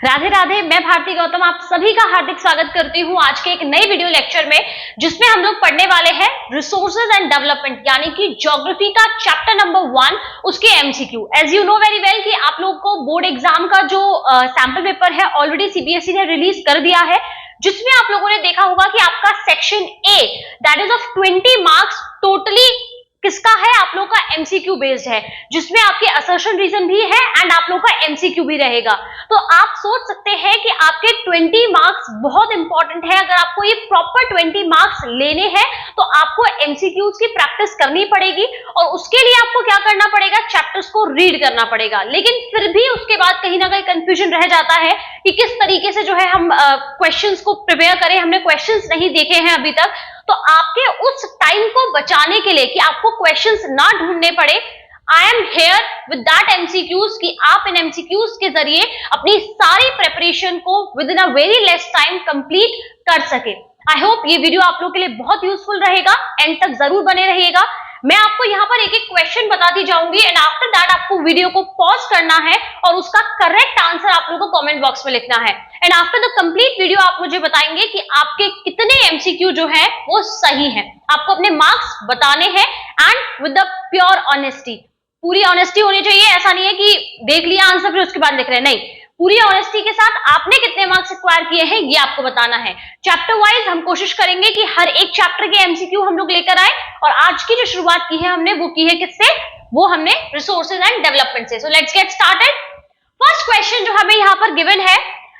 राधे राधे, मैं भारती गौतम आप सभी का हार्दिक स्वागत करती हूँ आज के एक नई वीडियो लेक्चर में, जिसमें हम लोग पढ़ने वाले हैं रिसोर्सेज एंड डेवलपमेंट यानी कि ज्योग्राफी का चैप्टर नंबर 1 उसके MCQ. As you know very well कि आप लोग को बोर्ड एग्जाम का जो सैंपल पेपर है ऑलरेडी सीबीएसई ने रिलीज कर दिया है, जिसमें आप लोगों ने देखा होगा कि आपका section A that is of 20 marks totally किसका है, आप लोग का एमसीक्यू बेस्ड है, जिसमें आपके असर्शन रीजन भी है एंड आप लोग का एमसीक्यू भी रहेगा। तो आप सोच सकते हैं कि आपके 20 मार्क्स बहुत इंपॉर्टेंट है। अगर आपको ये प्रॉपर 20 मार्क्स लेने हैं तो आपको एमसीक्यूज की प्रैक्टिस करनी पड़ेगी और उसके लिए आपको क्या करना पड़ेगा, चैप्टर्स को रीड करना पड़ेगा। लेकिन फिर भी उसके बाद कहीं ना कहीं कंफ्यूजन रह जाता है कि किस तरीके से जो है हम क्वेश्चंस को प्रिपेयर करें। हमने क्वेश्चंस नहीं देखे हैं अभी तक, तो आपके उस टाइम को बचाने के लिए कि आपको क्वेश्चंस ना ढूंढने पड़े, I am here with that MCQs कि आप इन एमसीक्यूज के जरिए अपनी सारी प्रिपरेशन को with in a very less time complete कर सके। आई होप ये वीडियो आप लोग के लिए बहुत यूजफुल रहेगा, एंड तक जरूर बने रहिएगा। मैं आपको यहाँ पर एक एक क्वेश्चन बताती जाऊंगी एंड आफ्टर दैट आपको वीडियो को पॉज करना है और उसका करेक्ट आंसर आप लोगों को कमेंट बॉक्स में लिखना है। And after the complete video आप मुझे बताएंगे कि आपके कितने एमसीक्यू जो है वो सही है। आपको अपने मार्क्स बताने हैं and with the pure honesty, पूरी ऑनेस्टी होनी चाहिए। ऐसा नहीं है कि देख लिया आंसर फिर उसके बाद लिख रहे हैं, नहीं, पूरी ऑनेस्टी के साथ आपने कितने मार्क्स एक्वायर किए हैं ये आपको बताना है। चैप्टर वाइज हम कोशिश करेंगे कि हर एक चैप्टर के एमसीक्यू हम लोग लेकर आए, और आज की जो शुरुआत की है हमने वो की है किससे, वो हमने रिसोर्सेज एंड डेवलपमेंट से। So let's get started. First question जो हमें यहाँ पर गिवन है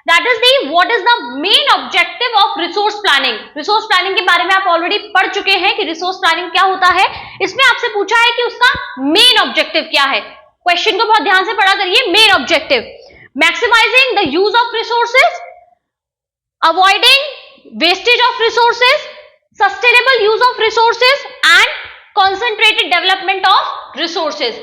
that is the what is the main objective of resource planning. Resource planning के बारे में आप ऑलरेडी पढ़ चुके हैं कि रिसोर्स प्लानिंग क्या होता है। इसमें आपसे पूछा है कि उसका मेन ऑब्जेक्टिव क्या है। क्वेश्चन को बहुत ध्यान से पढ़ा करिए। Main objective maximizing the use of resources, avoiding wastage of resources, sustainable use of resources and concentrated development of resources।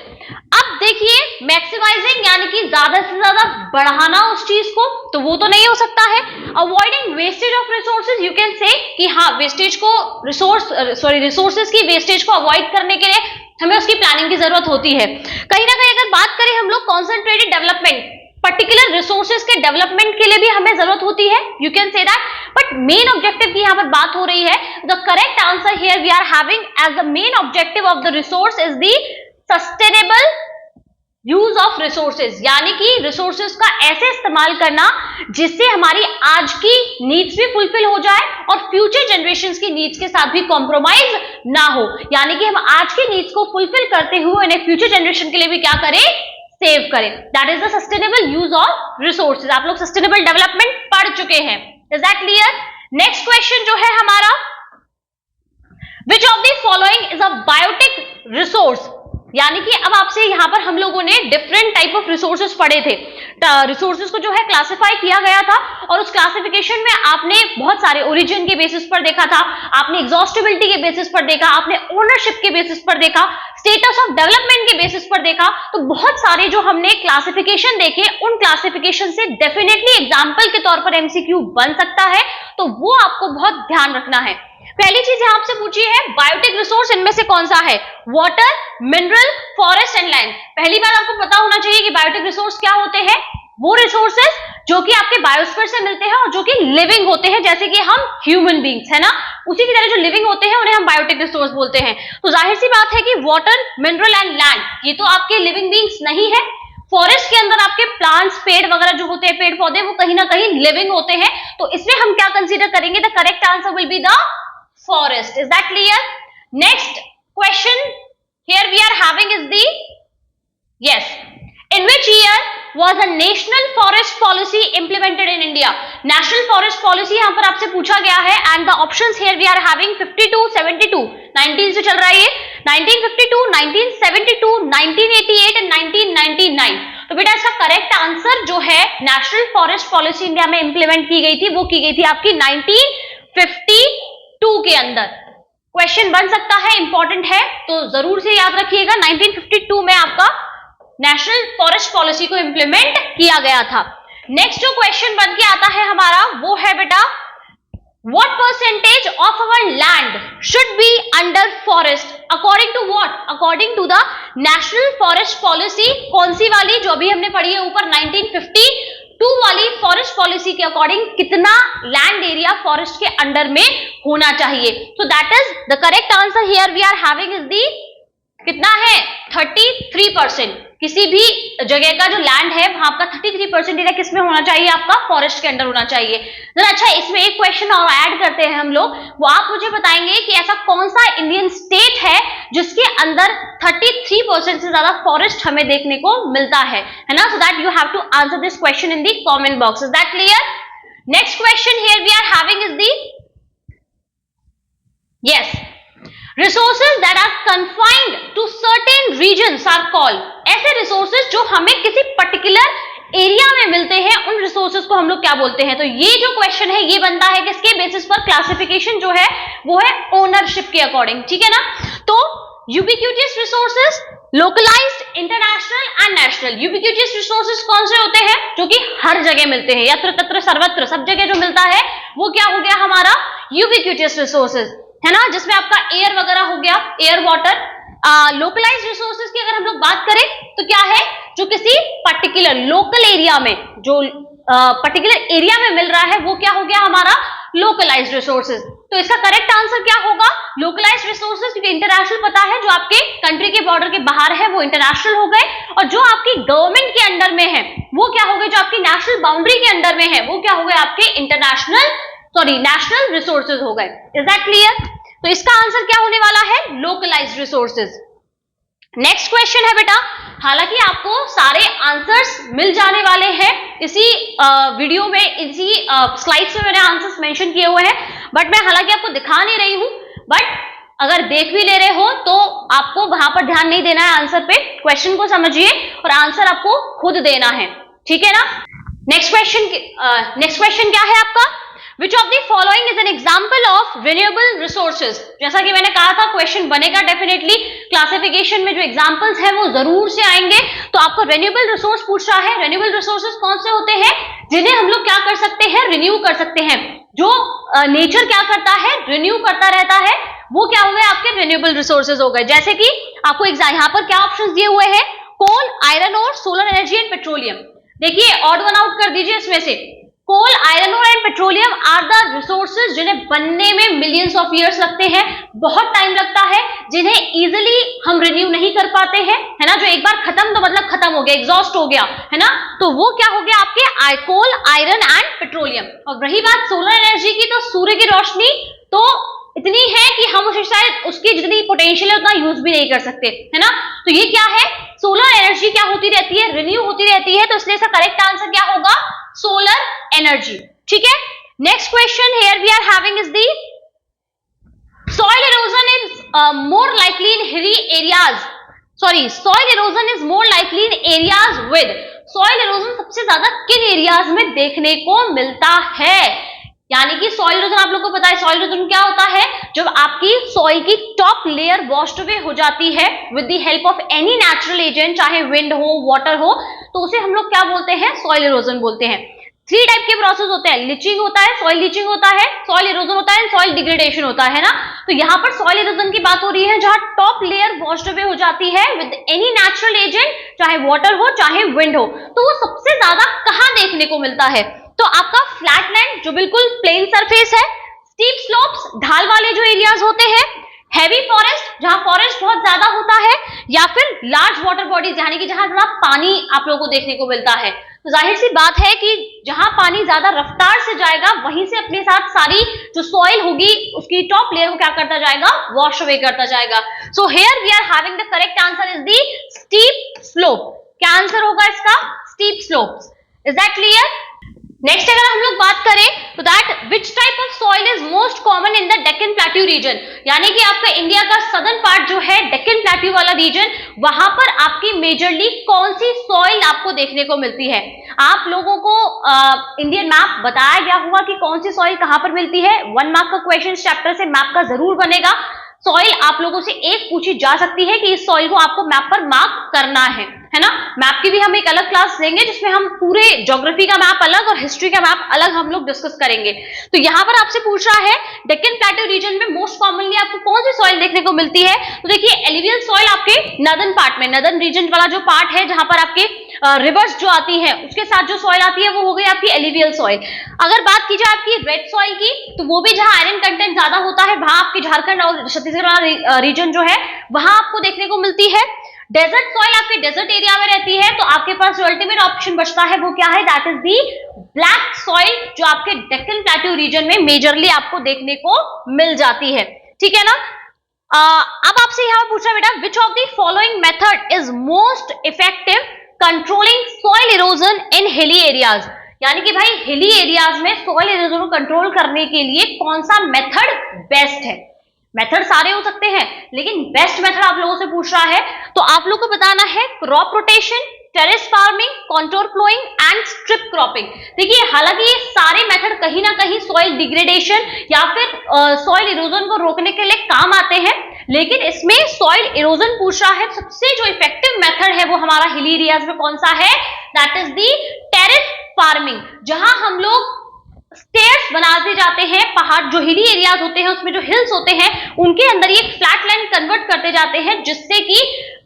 अब देखिए, मैक्सिमाइजिंग यानी कि ज्यादा से ज्यादा बढ़ाना उस चीज को, तो वो तो नहीं हो सकता है। Avoiding wastage of resources, you can से कि हाँ वेस्टेज को रिसोर्सेज की वेस्टेज को अवॉइड करने के लिए हमें उसकी प्लानिंग की जरूरत होती है। कहीं ना कहीं अगर बात करें हम लोग कॉन्सेंट्रेटेड डेवलपमेंट, पर्टिकुलर रिसोर्सेज के डेवलपमेंट के लिए भी हमें जरूरत होती है, you can say that, but main objective की यहाँ पर बात हो रही है। The correct answer here we are having as the main objective of the resource is the sustainable use of resources, यानी कि रिसोर्सेज का ऐसे इस्तेमाल करना जिससे हमारी आज की नीड्स भी फुलफिल हो जाए और फ्यूचर जनरेशंस की नीड्स के साथ भी कॉम्प्रोमाइज ना हो। यानी कि हम आज की नीड्स को फुलफिल करते हुए इन्हें फ्यूचर जनरेशन के लिए भी क्या करें, सेव करें। That is the sustainable use of resources. आप लोग सस्टेनेबल डेवलपमेंट पढ़ चुके हैं, is that clear. Next question जो है हमारा, which of the following is a biotic resource, यानी कि अब आपसे यहां पर हम लोगों ने डिफरेंट टाइप ऑफ रिसोर्सेज पढ़े थे। रिसोर्सेज को जो है क्लासिफाई किया गया था और उस क्लासिफिकेशन में आपने बहुत सारे ओरिजिन के बेसिस पर देखा था, आपने एग्जॉस्टिबिलिटी के बेसिस पर देखा, आपने ओनरशिप के बेसिस पर देखा, स्टेटस ऑफ डेवलपमेंट के बेसिस पर देखा। तो बहुत सारे जो हमने क्लासिफिकेशन देखे, उन क्लासिफिकेशन से डेफिनेटली एग्जाम्पल के तौर पर एमसीक्यू बन सकता है, तो वो आपको बहुत ध्यान रखना है। पहली चीज यहां आपसे पूछी है बायोटिक रिसोर्स इनमें से कौन सा है, water, mineral, forest and land. पहली बार आपको पता होना चाहिए कि बायोटिक रिसोर्स क्या होते हैं। वो रिसोर्सेज जो कि आपके बायोस्फीयर से मिलते हैं और जो कि लिविंग होते हैं, जैसे कि हम ह्यूमन बींग्स है ना, उसी की तरह जो लिविंग होते हैं उन्हें हम बायोटिक रिसोर्स बोलते हैं। तो जाहिर सी बात है कि वाटर, मिनरल एंड लैंड ये तो आपके लिविंग बींग्स नहीं है। फॉरेस्ट के अंदर आपके प्लांट्स, पेड़ वगैरह जो होते हैं, पेड़ पौधे, वो कहीं ना कहीं लिविंग होते हैं। तो इसमें हम क्या कंसीडर करेंगे, the correct answer will be the forest. Is that clear? Next question here we are having is the, yes, in which year was a national forest policy implemented in India? National forest policy यहाँ पर आपसे पूछा गया है and the options here we are having 52, 72, 19 से चल रहा है ये, 1952, 1972, 1988 and 1999। तो बेटा इसका करेक्ट आंसर जो है नेशनल फॉरेस्ट पॉलिसी इंडिया में इंप्लीमेंट की गई थी, वो की गई थी आपकी 1952 के अंदर। क्वेश्चन बन सकता है, इंपॉर्टेंट है, तो जरूर से याद रखिएगा 1952 में आपका नेशनल फॉरेस्ट पॉलिसी को इंप्लीमेंट किया गया था। नेक्स्ट जो क्वेश्चन बन के आता है हमारा वो है बेटा, What percentage of our land should be under forest? According to what? According to the National Forest Policy। कौन सी वाली, जो अभी हमने पढ़ी है ऊपर 1952 वाली फॉरेस्ट पॉलिसी के अकॉर्डिंग कितना लैंड एरिया फॉरेस्ट के अंडर में होना चाहिए? So that is the correct answer here we are having is the कितना है 33%। किसी भी जगह का जो लैंड है वहां का 33% एरिया किसमें होना चाहिए? आपका फॉरेस्ट के अंदर होना चाहिए। जरा अच्छा इसमें एक क्वेश्चन और ऐड करते हैं हम लोग, वो आप मुझे बताएंगे कि ऐसा कौन सा इंडियन स्टेट है जिसके अंदर 33% से ज्यादा फॉरेस्ट हमें देखने को मिलता है ना? So that you have to answer this question in the comment box. Is that clear? Next question here we are having is the yes resources that are confined to certain regions are called, ऐसे resources जो हमें किसी particular area में मिलते हैं उन resources को हम लोग क्या बोलते हैं? तो ये जो क्वेश्चन है ये बनता है किसके बेसिस पर? क्लासिफिकेशन जो है वो है ओनरशिप के अकॉर्डिंग, ठीक है ना? तो ubiquitous resources, localised, international and national. Ubiquitous resources कौन से होते हैं? जो कि हर जगह मिलते हैं, यत्र तत्र सर्वत्र, सब जगह जो मिलता है वो क्या हो गया हमारा? यूबिक्यूटियस रिसोर्सेज, है ना? जिसमें आपका एयर वगैरह हो गया, एयर वाटर। लोकलाइज्ड रिसोर्सेज की अगर हम लोग बात करें तो क्या है? जो किसी पर्टिकुलर लोकल एरिया में, जो पर्टिकुलर एरिया में मिल रहा है वो क्या हो गया हमारा? Localized resources. तो इसका करेक्ट आंसर क्या होगा? लोकलाइज्ड रिसोर्सेज, क्योंकि इंटरनेशनल पता है जो आपके कंट्री के बॉर्डर के बाहर है वो इंटरनेशनल हो गए, और जो आपकी गवर्नमेंट के अंडर में है वो क्या हो गए? जो आपकी नेशनल बाउंड्री के अंडर में है वो क्या हो गए? आपके नेशनल रिसोर्सेज हो गए। Is that clear? तो इसका आंसर क्या होने वाला है? Localised resources. नेक्स्ट क्वेश्चन है बेटा, हालांकि आपको सारे आंसर्स मिल जाने वाले हैं इसी वीडियो में, इसी स्लाइड्स में मैंने आंसर्स मेंशन किए हुए हैं, बट मैं हालांकि आपको दिखा नहीं रही हूं, बट अगर देख भी ले रहे हो तो आपको वहां पर ध्यान नहीं देना है आंसर पे, क्वेश्चन को समझिए और आंसर आपको खुद देना है, ठीक है ना? नेक्स्ट क्वेश्चन क्या है आपका? Which of the following is an example of renewable resources? जैसा कि मैंने कहा था क्वेश्चन बनेगा डेफिनेटली, क्लासिफिकेशन में जो एग्जांपल्स हैं वो जरूर से आएंगे। तो आपको रेन्यूएबल रिसोर्स पूछ रहा है। रेन्यूएबल रिसोर्सेज कौन से होते हैं? जिन्हें हम लोग क्या कर सकते हैं? रिन्यू कर सकते हैं। जो नेचर क्या करता है? रिन्यू करता रहता है, वो क्या हो गए? आपके रेन्यूएबल रिसोर्सेज हो गए। जैसे कि आपको यहाँ पर क्या ऑप्शन दिए हुए हैं? कोल, आयरन और सोलर एनर्जी एंड पेट्रोलियम। देखिए ऑड वन आउट कर दीजिए इसमें से। Coal, iron ore and petroleum are the resources जिन्हें बनने में मिलियंस ऑफ ईयर्स लगते हैं, बहुत टाइम लगता है, जिन्हें इजीली हम रिन्यू नहीं कर पाते हैं, है ना? जो एक बार खत्म तो मतलब खत्म हो गया, एग्जॉस्ट हो गया, है ना? तो वो क्या हो गया आपके? कोल, आयरन एंड पेट्रोलियम। और रही बात सोलर एनर्जी की, तो सूर्य की रोशनी तो इतनी है कि हम उसे शायद उसकी जितनी पोटेंशियल है उतना यूज भी नहीं कर सकते, है ना? तो ये क्या है? सोलर एनर्जी क्या होती रहती है? रिन्यू होती रहती है। तो इसलिए इसका करेक्ट आंसर क्या होगा? सोलर एनर्जी, ठीक है? Next question here we are having is the soil erosion is more likely in hilly areas. Soil erosion is more likely in areas with. soil erosion सबसे ज्यादा किन एरियाज में देखने को मिलता है? यानी कि सॉइल इरोजन आप लोगों को पता है, सॉइल इरोजन क्या होता है? जब आपकी सॉइल की टॉप लेयर वॉश्ड अवे हो जाती है with the help of any natural agent, चाहे विंड हो, वाटर हो, तो उसे हम लोग क्या बोलते हैं? सॉइल इरोजन बोलते हैं। 3 टाइप के प्रोसेस होते हैं, लीचिंग होता है, सॉइल लीचिंग होता है, सॉइल इरोजन होता है, सॉइल डिग्रेडेशन होता है ना? तो यहाँ पर सॉइल इरोजन की बात हो रही है जहां टॉप लेयर वॉश्ड अवे हो जाती है विद एनी नेचुरल एजेंट, चाहे वाटर हो चाहे विंड हो। तो वो सबसे ज्यादा कहां देखने को मिलता है? तो आपका फ्लैटलैंड जो बिल्कुल प्लेन सरफेस है, स्टीप स्लोप्स ढाल वाले जो एरियाज होते हैं, हैवी फॉरेस्ट जहां फॉरेस्ट बहुत ज्यादा होता है, या फिर लार्ज वाटर बॉडीज यानी कि जहां पानी आप लोगों को देखने को मिलता है। तो जाहिर सी बात है कि जहां पानी ज्यादा रफ्तार से जाएगा वहीं से अपने साथ सारी जो सॉइल होगी उसकी टॉप लेयर को क्या करता जाएगा? वॉश अवे करता जाएगा। So here we are having the correct answer is the steep slope. क्या आंसर होगा इसका? Steep slopes. Is that clear? Next अगर हम लोग बात करें तो that which type of soil is most common in the Deccan plateau region, यानी कि आपका इंडिया का सदर्न पार्ट जो है डेक्कन प्लेट्यू वाला रीजन, वहां पर आपकी मेजरली कौन सी सॉइल आपको देखने को मिलती है? आप लोगों को इंडियन मैप बताया गया होगा कि कौन सी सॉइल कहां पर मिलती है। 1 मार्क का क्वेश्चन चैप्टर से मैप का जरूर बनेगा। सॉइल आप लोगों से एक पूछी जा सकती है कि इस सॉइल को आपको मैप पर मार्क करना है ना? मैप की भी हम एक अलग क्लास लेंगे जिसमें हम पूरे ज्योग्राफी का मैप अलग और हिस्ट्री का मैप अलग हम लोग डिस्कस करेंगे। तो यहाँ पर आपसे पूछ रहा है डेक्कन प्लेट्यू रीजन में मोस्ट कॉमनली आपको कौन सी सॉइल देखने को मिलती है? तो देखिए एलुवियल सॉइल आपके नदर्न पार्ट में, नदर्न रीजन वाला जो पार्ट है जहां पर आपके रिवर्स जो आती है उसके साथ जो सॉइल आती है वो हो गई आपकी एलिवियल सॉइल। अगर बात की जाए आपकी रेड सॉइल की, तो वो भी जहां आयरन कंटेंट ज्यादा होता है वहां आपकी झारखंड और छत्तीसगढ़ रीजन जो है वहां आपको देखने को मिलती है। डेजर्ट सॉइल आपके डेजर्ट एरिया में रहती है, तो आपके पास जो अल्टीमेट ऑप्शन बचता है वो क्या है, that is the black soil, जो आपके डेक्कन प्लेट्यू रीजन में मेजरली आपको देखने को मिल जाती है। ठीक है ना। अब आपसे यहाँ पूछा बेटा, विच of the following method is most effective controlling soil erosion in hilly areas, यानी कि भाई हिली एरियाज में सॉइल इरोजन को कंट्रोल करने के लिए कौन सा मेथड बेस्ट है। मेथड सारे हो सकते हैं लेकिन बेस्ट मेथड आप लोगों से पूछ रहा है, तो आप लोग को बताना है crop rotation, terrace farming, contour flowing and strip cropping. देखिए हालांकि ये सारे मेथड कहीं ना कहीं सॉइल डिग्रेडेशन या फिर सॉइल इरोजन को रोकने के लिए काम आते हैं, लेकिन इसमें सॉइल इरोजन पूछ रहा है, सबसे जो इफेक्टिव मेथड है वो हमारा हिली एरियाज में कौन सा है, that is the terrace farming, जहां हम लोग स्टेयर्स बनाते जाते हैं, पहाड़ जो हिली एरियाज होते हैं उसमें जो हिल्स होते हैं उनके अंदर ये फ्लैट लैंड कन्वर्ट करते जाते हैं, जिससे कि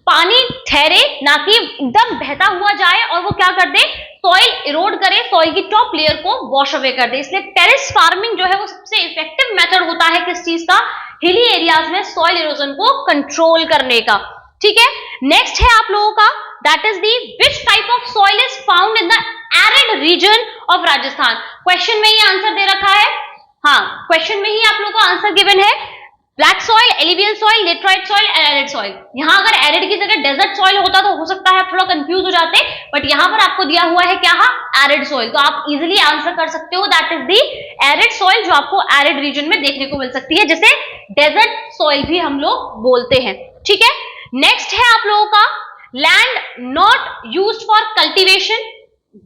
पानी ठहरे, ना कि एकदम बहता हुआ जाए और वो क्या कर दे, सॉइल इरोड करे, सॉइल की टॉप लेयर को वॉश अवे कर दे। इसलिए टेरेस फार्मिंग जो है वो सबसे इफेक्टिव मेथड होता है किस चीज का, हिली एरियाज में सॉइल इरोजन को कंट्रोल करने का। ठीक है। नेक्स्ट है आप लोगों का, that is the which type of soil is found in the arid region of Rajasthan. Question में ही आंसर दे रखा है, हाँ क्वेश्चन में ही आप लोगों को आंसर गिवन है, black soil, alluvial soil, laterite soil and arid soil. यहां अगर एरिड की जगह डेजर्ट सॉइल होता तो हो सकता है आप थोड़ा कंफ्यूज हो जाते, बट यहां पर आपको दिया हुआ है क्या, एरिड सॉइल, तो आप इजीली आंसर कर सकते हो, that is the arid soil, जो आपको एरिड रीजन में देखने को मिल सकती है, जिसे डेजर्ट सॉइल भी हम लोग बोलते हैं। ठीक है। नेक्स्ट है आप लोगों का, land not used for cultivation,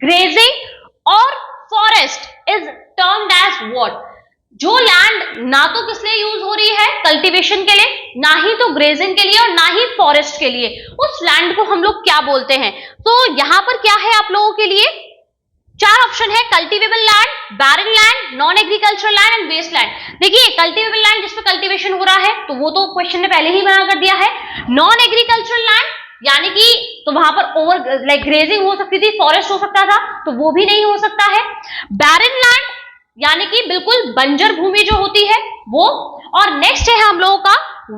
grazing और forest is termed as what. जो लैंड ना तो किस लिए यूज हो रही है, कल्टीवेशन के लिए, ना ही तो ग्रेजिंग के लिए और ना ही फॉरेस्ट के लिए, उस लैंड को हम लोग क्या बोलते हैं। तो यहां पर क्या है आप लोगों के लिए, चार ऑप्शन है, cultivable land, barren land, non agricultural land and waste land. देखिए कल्टीवेबल लैंड जिसपे कल्टीवेशन हो रहा है तो वो तो क्वेश्चन ने पहले ही बना कर दिया है। नॉन एग्रीकल्चरल लैंड यानी कि तो वहां पर ओवर लाइक ग्रेजिंग हो सकती थी, फॉरेस्ट हो सकता था, तो वो भी नहीं हो सकता है। बैरन लैंड यानी कि बिल्कुल बंजर भूमि जो होती है वो, और नेक्स्ट है हम लोगों का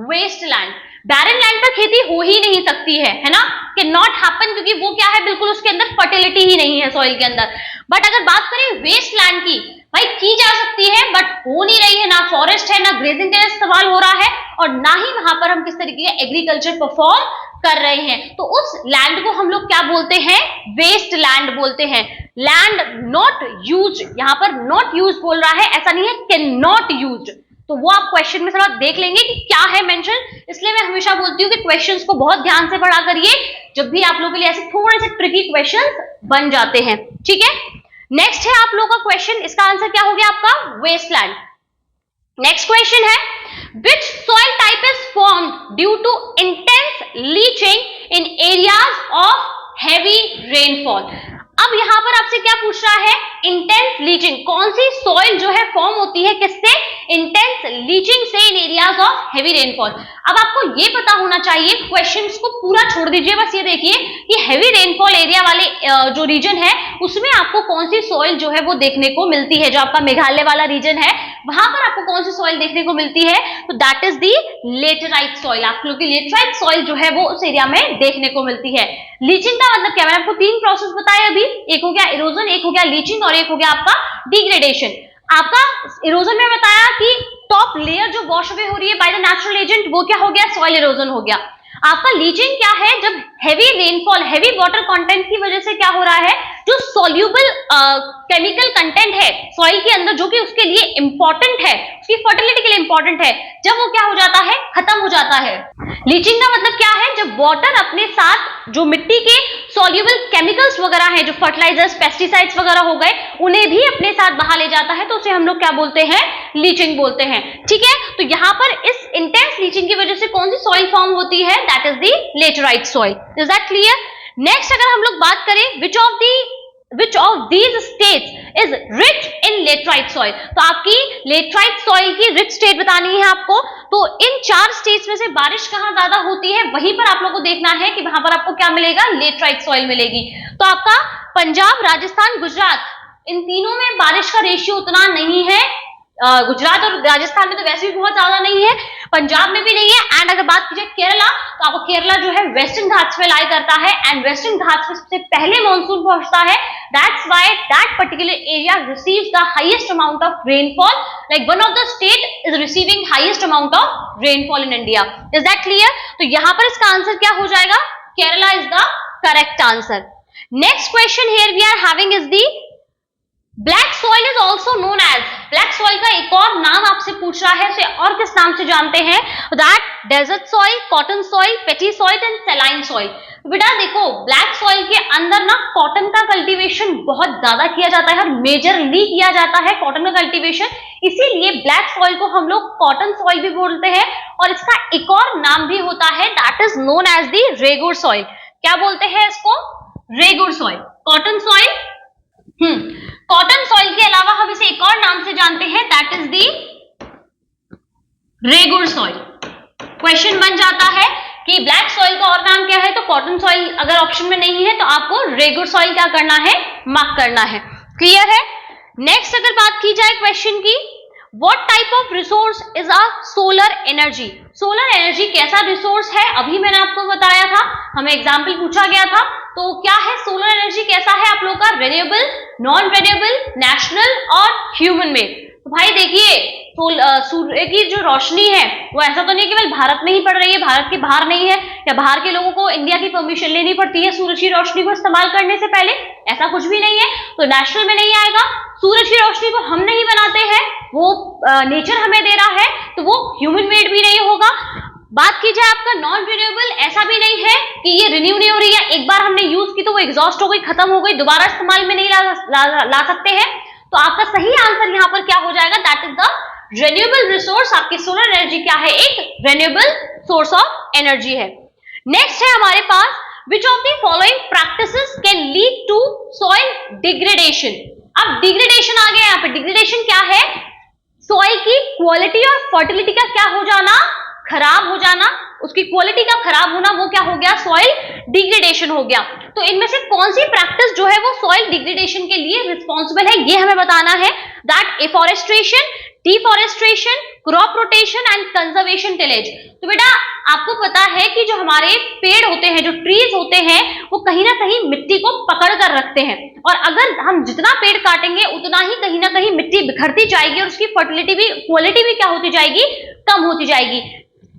वेस्ट लैंड। बैरन लैंड पर खेती हो ही नहीं सकती है ना, कि नॉट हैपन, क्योंकि वो क्या है, बिल्कुल उसके अंदर फर्टिलिटी ही नहीं है सॉइल के अंदर। बट अगर बात करें वेस्ट लैंड की, भाई की जा सकती है बट हो नहीं रही है, ना फॉरेस्ट है, ना ग्रेजिंग का इस्तेमाल हो रहा है, और ना ही वहां पर हम किस तरीके का एग्रीकल्चर परफॉर्म कर रहे हैं, तो उस लैंड को हम लोग क्या बोलते हैं, वेस्ट लैंड बोलते हैं। लैंड नॉट यूज, यहां पर नॉट यूज बोल रहा है, ऐसा नहीं है कैन नॉट यूज, तो वो आप क्वेश्चन में थोड़ा देख लेंगे कि क्या है मेंशन। इसलिए मैं हमेशा बोलती हूँ कि क्वेश्चंस को बहुत ध्यान से पढ़ा करिए, जब भी आप लोगों के लिए ऐसे थोड़े से ट्रिकी क्वेश्चंस बन जाते हैं। ठीक है। नेक्स्ट है आप लोगों का क्वेश्चन, इसका आंसर क्या हो गया आपका, वेस्टलैंड। नेक्स्ट क्वेश्चन है, which soil type is formed due to intense leaching in areas of heavy rainfall। अब यहां पर आपसे क्या पूछ रहा है, इंटेंस लीचिंग, कौन सी सॉइल जो है फॉर्म होती है किससे, इंटेंस लीचिंग से इन एरियाज ऑफ हेवी रेनफॉल। अब आपको ये पता होना चाहिए, क्वेश्चंस को पूरा छोड़ दीजिए, बस ये देखिए कि हेवी रेनफॉल एरिया वाले जो रीजन है उसमें आपको कौन सी सॉइल जो है वो देखने को मिलती है। जो आपका मेघालय वाला रीजन है वहां पर आपको कौन सी सॉइल देखने को मिलती है, तो that is the laterite soil. आप लोग की लेटराइट सॉइल जो है वो उस एरिया में देखने को मिलती है। लीचिंग का मतलब क्या, मैंने आपको तीन प्रोसेस बताया अभी, एक हो गया इरोजन, एक हो गया लीचिंग और एक हो गया आपका डिग्रेडेशन। आपका इरोजन में बताया कि टॉप लेयर जो वॉश अवे हो रही है बाय द नेचुरल एजेंट, वो क्या हो गया, सॉइल इरोजन हो गया। आपका लीचिंग क्या है, जब heavy rainfall, heavy water content की वजह से क्या हो रहा है, जो सोल्यूबल केमिकल कंटेंट है सॉइल के अंदर जो कि उसके लिए इंपॉर्टेंट है, उसकी फर्टिलिटी के लिए इंपॉर्टेंट है, जब वो क्या हो जाता है, खत्म हो जाता है। लीचिंग का मतलब क्या है, जब वाटर अपने साथ जो मिट्टी के सॉल्यूबल केमिकल्स वगैरह हैं, जो फर्टिलाइजर्स, पेस्टिसाइड्स वगैरह हो गए, उन्हें भी अपने साथ बहा ले जाता है, तो उसे हम लोग क्या बोलते हैं, लीचिंग बोलते हैं। ठीक है। तो यहां पर इस इंटेंस लीचिंग की वजह से कौन सी सॉइल फॉर्म होती है, that is the laterite soil. Is that clear. Next अगर हम लोग बात करें, which of these states is rich in laterite soil. तो आपकी लेटराइट सॉइल की रिच स्टेट बतानी है आपको। तो इन 4 स्टेट्स में से बारिश कहाँ ज्यादा होती है, वहीं पर आप लोगों को देखना है कि वहां पर आपको क्या मिलेगा, लेटराइट सॉइल मिलेगी। तो आपका पंजाब, राजस्थान, गुजरात, इन तीनों में बारिश का रेशियो उतना नहीं है। गुजरात और राजस्थान में तो वैसे भी बहुत ज्यादा नहीं है, पंजाब में भी नहीं है। एंड अगर बात की जाए केरला, तो आपको केरला जो है वेस्टर्न घाट्स में लाई करता है एंड वेस्टर्न घाट्स में सबसे पहले मानसून पहुंचता है। That's why that particular area receives the highest amount of rainfall, like one of the state is receiving highest amount of rainfall in India. Is that clear? तो यहां पर इसका आंसर क्या हो जाएगा, Kerala is the correct answer. Next question here we are having is the black soil is also known as, black soil का एक और नाम आपसे पूछ रहा है, उसे और किस नाम से जानते हैं, that desert soil, cotton soil, peaty soil and saline soil. बेटा देखो, ब्लैक सॉइल के अंदर ना कॉटन का कल्टीवेशन बहुत ज्यादा किया जाता है और मेजरली किया जाता है कॉटन का कल्टीवेशन, इसीलिए ब्लैक सॉइल को हम लोग कॉटन सॉइल भी बोलते हैं। और इसका एक और नाम भी होता है, that is known as the regur soil. क्या बोलते हैं इसको, regur soil. Cotton soil, cotton soil के अलावा हम इसे एक और नाम से जानते हैं, that is the regur soil. Question बन जाता है कि ब्लैक सॉइल का और नाम क्या है, तो कॉटन सॉइल अगर ऑप्शन में नहीं है तो आपको रेगुर सॉइल क्या करना है, मार्क करना है। क्लियर है? नेक्स्ट अगर बात की जाए क्वेश्चन की, What type of resource is a solar energy? Solar energy कैसा रिसोर्स है, अभी मैंने आपको बताया था, हमें एग्जाम्पल पूछा गया था। तो क्या है सोलर एनर्जी, कैसा है आप लोग का, रेन्यूएबल, नॉन रेन्यूएबल, नेशनल और ह्यूमन मेड। तो भाई देखिए, सूर्य की जो रोशनी है वो ऐसा तो नहीं केवल भारत में ही पड़ रही है, भारत के बाहर नहीं है, या बाहर के लोगों को इंडिया की परमिशन लेनी पड़ती है सूरज की रोशनी को इस्तेमाल करने से पहले, ऐसा कुछ भी नहीं है। तो नेशनल में नहीं आएगा, सूरज की रोशनी को हम नहीं बनाते हैं, वो नेचर हमें दे रहा है, तो वो ह्यूमन मेड भी नहीं होगा। बात की जाए आपका नॉन रिन्यूएबल, ऐसा भी नहीं है कि ये रिन्यू नहीं हो रही है, एक बार हमने यूज की तो वो एग्जॉस्ट हो गई, खत्म हो गई, दोबारा इस्तेमाल में नहीं ला सकते हैं। तो आपका सही आंसर यहाँ पर क्या हो जाएगा, that is the renewable resource. आपकी सोलर एनर्जी क्या है, एक रिन्यूएबल सोर्स ऑफ एनर्जी है। नेक्स्ट है हमारे पास, which of the following practices can lead to soil degradation. अब डिग्रेडेशन आ गया यहाँ पे, डिग्रेडेशन क्या है, सॉइल की क्वालिटी और फर्टिलिटी का क्या हो जाना, खराब हो जाना, उसकी क्वालिटी का खराब होना, वो क्या हो गया, सॉइल डिग्रेडेशन हो गया। तो इनमें से कौन सी प्रैक्टिस जो है वो सॉइल डिग्रेडेशन के लिए रिस्पॉन्सिबल है, ये हमें बताना है। That afforestation, deforestation, crop rotation and conservation tillage. तो बेटा आपको पता है कि जो हमारे पेड़ होते हैं, जो ट्रीज होते हैं, वो कहीं ना कहीं मिट्टी को पकड़ कर रखते हैं, और अगर हम जितना पेड़ काटेंगे उतना ही कहीं ना कहीं मिट्टी बिखरती जाएगी और उसकी फर्टिलिटी भी, क्वालिटी भी क्या होती जाएगी, कम होती जाएगी।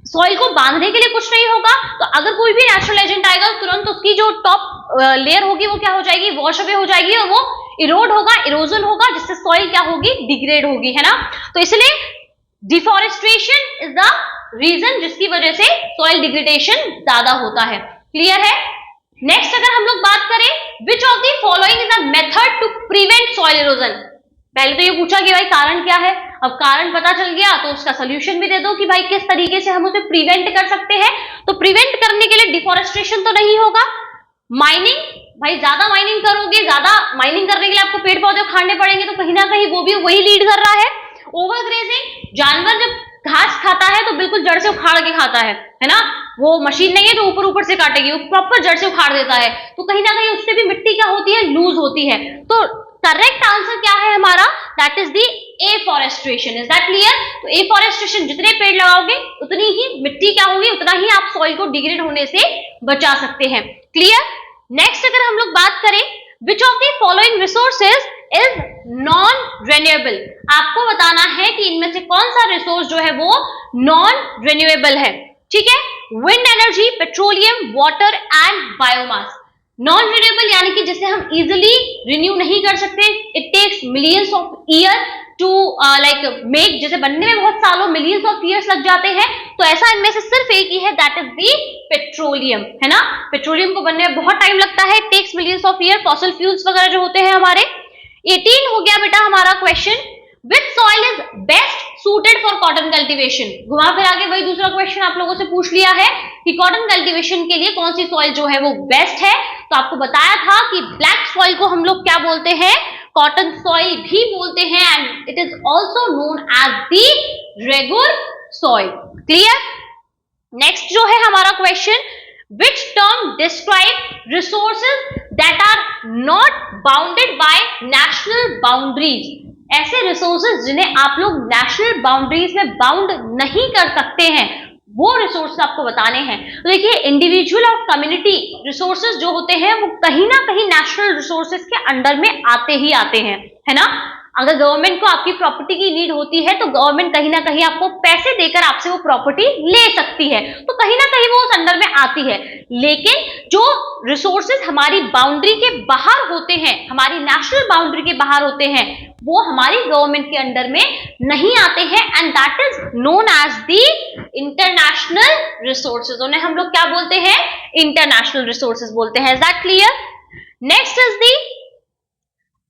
सॉइल को बांधने के लिए कुछ नहीं होगा, तो अगर कोई भी नेचुरल एजेंट आएगा तुरंत उसकी जो टॉप लेयर होगी वो क्या हो जाएगी, वॉश अवे हो जाएगी, और वो इरोड होगा, इरोजन होगा, जिससे सॉइल क्या होगी, डिग्रेड होगी, है ना। तो इसलिए डिफॉरेस्ट्रेशन इज द रीजन जिसकी वजह से सॉइल डिग्रेडेशन ज्यादा होता है। क्लियर है? नेक्स्ट अगर हम लोग बात करें, which of the following is a method to prevent soil erosion. पहले तो ये पूछा कि भाई कारण क्या है, अब कारण पता चल गया तो उसका सोल्यूशन भी दे दो कि भाई किस तरीके से हम उसे प्रिवेंट कर सकते हैं। तो प्रिवेंट करने के लिए डिफॉरेस्ट्रेशन तो नहीं होगा, माइनिंग, भाई ज्यादा माइनिंग करोगे, ज्यादा माइनिंग करने के लिए आपको पेड़ पौधे उखाड़ने पड़ेंगे, तो कहीं ना कहीं वो भी वही लीड कर रहा है। ओवरग्रेजिंग, जानवर जब घास खाता है तो बिल्कुल जड़ से उखाड़ के खाता है ना, वो मशीन नहीं है जो ऊपर ऊपर से काटेगी, वो प्रॉपर जड़ से उखाड़ देता है, तो कहीं ना कहीं उससे भी मिट्टी क्या होती है, लूज होती है। तो करेक्ट आंसर क्या है हमारा, that is the afforestation. Is that clear? तो एफॉरेस्ट्रेशन, जितने पेड़ लगाओगे उतनी ही मिट्टी क्या होगी, उतना ही आप सॉइल को डिग्रेड होने से बचा सकते हैं। क्लियर? नेक्स्ट अगर हम लोग बात करें, which of the following resources is non renewable. आपको बताना है कि इनमें से कौन सा रिसोर्स जो है वो नॉन रिन्यूएबल है। ठीक है, wind energy, petroleum, water and biomass. Non renewable यानी कि जिसे हम इजिली रिन्यू नहीं कर सकते, it takes millions of year to like make, जैसे बनने में बहुत सालों, मिलियंस ऑफ ईयर्स लग जाते हैं, तो ऐसा इनमें से सिर्फ एक ही है, दैट इज दी पेट्रोलियम, है ना। पेट्रोलियम को बनने में बहुत टाइम लगता है, takes millions of year. Fossil fuels वगैरह जो होते हैं हमारे। 18 हो गया बेटा हमारा question, which soil is best suited for cotton cultivation. घुमा फिर आगे वही दूसरा क्वेश्चन आप लोगों से पूछ लिया है कि कॉटन कल्टीवेशन के लिए कौन सी सॉइल जो है वो बेस्ट है। तो आपको बताया था कि ब्लैक सॉइल को हम लोग क्या बोलते हैं, कॉटन सॉइल भी बोलते हैं and it is also known as the regur soil. Clear? Next जो है हमारा question, which term describe resources that are not bounded by national boundaries? ऐसे रिसोर्सेज जिन्हें आप लोग नेशनल बाउंड्रीज में बाउंड नहीं कर सकते हैं, वो रिसोर्स आपको बताने हैं। तो देखिए, इंडिविजुअल और कम्युनिटी रिसोर्सेज जो होते हैं वो कहीं ना कहीं नेशनल रिसोर्सेज के अंडर में आते ही आते हैं, है ना। अगर गवर्नमेंट को आपकी प्रॉपर्टी की नीड होती है तो गवर्नमेंट कहीं ना कहीं आपको पैसे देकर आपसे वो प्रॉपर्टी ले सकती है, तो कहीं ना कहीं वो उस अंडर में आती है। लेकिन जो रिसोर्सेज हमारी बाउंड्री के बाहर होते हैं, हमारी नेशनल बाउंड्री के बाहर होते हैं, वो हमारी गवर्नमेंट के अंडर में नहीं आते हैं and that is known as the international resources. उन्हें हम लोग क्या बोलते हैं? इंटरनेशनल रिसोर्सेज बोलते हैं। Is that clear? Next is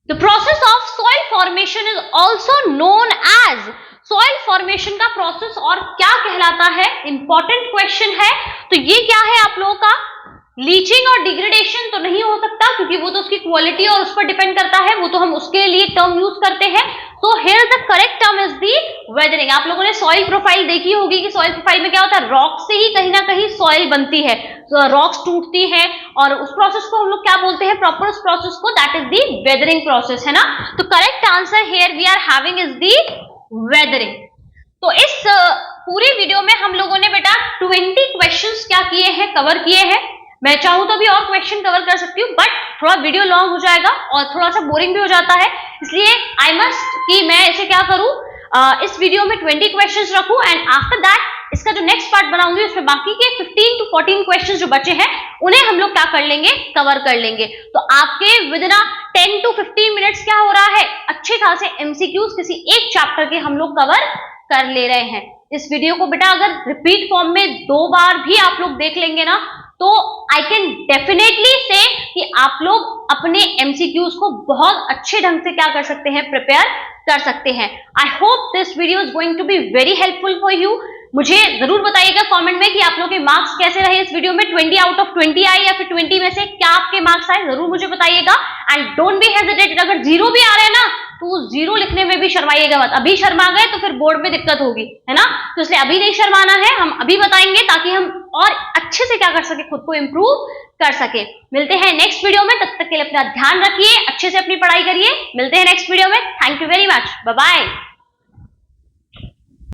the process of soil formation is also known as, soil formation का प्रोसेस और क्या कहलाता है? इंपॉर्टेंट क्वेश्चन है। तो ये क्या है आप लोगों का? लीचिंग और डिग्रेडेशन तो नहीं हो सकता क्योंकि वो तो उसकी क्वालिटी और उस पर डिपेंड करता है, वो तो हम उसके लिए टर्म यूज करते हैं। So here the correct term is the weathering. आप लोगों ने सॉइल प्रोफाइल देखी होगी कि सॉइल प्रोफाइल में क्या होता है? रॉक से ही कहीं ना कहीं सॉइल बनती है, रॉक्स टूटती है और उस प्रोसेस को हम लोग क्या बोलते हैं? प्रॉपर उस प्रोसेस को, that is the weathering process, है ना। तो correct answer here we are having is the weathering. तो इस पूरे वीडियो में हम लोगों ने बेटा 20 क्वेश्चंस क्या किए हैं? कवर किए हैं। मैं चाहूं तो अभी और क्वेश्चन कवर कर सकती हूँ, बट थोड़ा वीडियो लॉन्ग हो जाएगा और थोड़ा सा बोरिंग भी हो जाता है, इसलिए आई मस्ट कि मैं इसे क्या करूं, इस वीडियो में 20 क्वेश्चंस रखूं एंड आफ्टर दैट इसका जो नेक्स्ट पार्ट बनाऊंगी उसमें बाकी के 15 to 14 क्वेश्चंस जो बचे हैं उन्हें हम लोग क्या कर लेंगे? कवर कर लेंगे। तो आपके विद इन 10 to 15 मिनट्स क्या हो रहा है? अच्छे खासे एमसीक्यूज किसी एक चैप्टर के हम लोग कवर कर ले रहे हैं। इस वीडियो को बेटा अगर रिपीट फॉर्म में 2 बार भी आप लोग देख लेंगे ना, तो आई कैन डेफिनेटली से कि आप लोग अपने एमसीक्यूज को बहुत अच्छे ढंग से क्या कर सकते हैं? प्रिपेयर कर सकते हैं। I hope this video is going to be very helpful for you. मुझे जरूर बताइएगा कमेंट में कि आप लोगों के मार्क्स कैसे रहे इस वीडियो में, 20 आउट ऑफ 20 आए या फिर 20 में से क्या आपके मार्क्स आए, जरूर मुझे बताइएगा। एंड डोंट बी हेजिटेटेड, अगर 0 भी आ रहे हैं ना तो 0 लिखने में भी शर्माइएगा मत। अभी शर्मा गए तो फिर बोर्ड में दिक्कत होगी, है ना। तो इसलिए अभी नहीं शर्माना है, हम अभी बताएंगे ताकि हम और अच्छे से क्या कर सके? खुद को इंप्रूव कर सके। मिलते हैं नेक्स्ट वीडियो में, तब तक के लिए अपना ध्यान रखिए, अच्छे से अपनी पढ़ाई करिए। मिलते हैं नेक्स्ट वीडियो में। Thank you very much, bye bye.